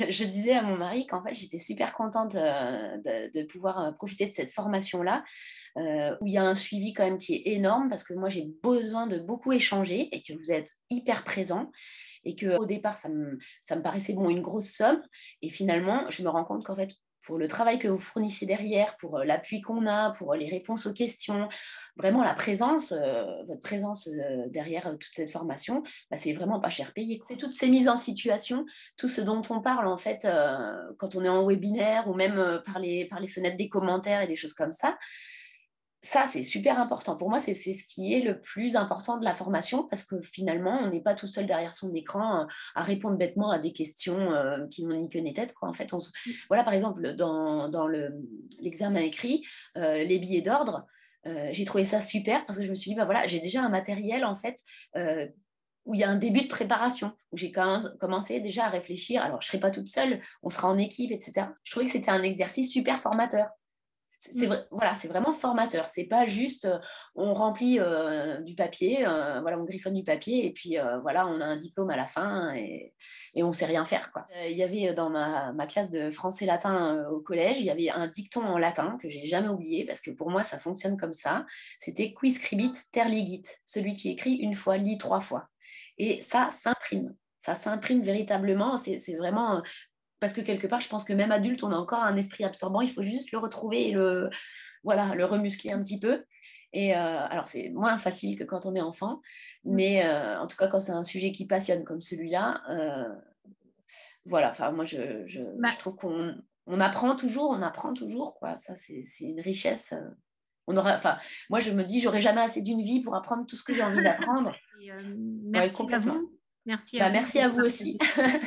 je disais à mon mari qu'en fait, j'étais super contente de pouvoir profiter de cette formation-là, où il y a un suivi quand même qui est énorme parce que moi, j'ai besoin de beaucoup échanger et que vous êtes hyper présent et qu'au départ, ça me paraissait bon, une grosse somme. Et finalement, je me rends compte qu'en fait, pour le travail que vous fournissez derrière, pour l'appui qu'on a, pour les réponses aux questions, vraiment la présence, votre présence derrière toute cette formation, bah, c'est vraiment pas cher payé. C'est toutes ces mises en situation, tout ce dont on parle en fait quand on est en webinaire ou même par les fenêtres des commentaires et des choses comme ça, c'est super important. Pour moi, c'est ce qui est le plus important de la formation parce que finalement, on n'est pas tout seul derrière son écran à répondre bêtement à des questions qui n'ont ni queue ni tête, quoi. En fait, voilà, par exemple, dans l'examen écrit, les billets d'ordre, j'ai trouvé ça super parce que je me suis dit, bah voilà, j'ai déjà un matériel en fait euh, où il y a un début de préparation, où j'ai commencé déjà à réfléchir. Alors, je ne serai pas toute seule, on sera en équipe, etc. Je trouvais que c'était un exercice super formateur. Mmh. Voilà, c'est vraiment formateur. C'est pas juste on remplit du papier, voilà, on griffonne du papier et puis voilà, on a un diplôme à la fin et on sait rien faire, quoi. Il y avait dans ma classe de français latin au collège, il y avait un dicton en latin que j'ai jamais oublié parce que pour moi ça fonctionne comme ça. C'était qui scribit terligit, celui qui écrit une fois lit trois fois. Et ça s'imprime. Ça s'imprime véritablement. C'est vraiment parce que quelque part, je pense que même adulte, on a encore un esprit absorbant. Il faut juste le retrouver et voilà, le remuscler un petit peu. Et alors, c'est moins facile que quand on est enfant, Mmh. mais en tout cas, quand c'est un sujet qui passionne comme celui-là, voilà. Enfin, moi, je Bah, trouve on apprend toujours, quoi. Ça, c'est une richesse. Enfin, moi, je me dis, j'aurai jamais assez d'une vie pour apprendre tout ce que j'ai envie d'apprendre. et Oui, merci à complètement. vous. Merci à Bah, vous merci de à vous aussi. partager.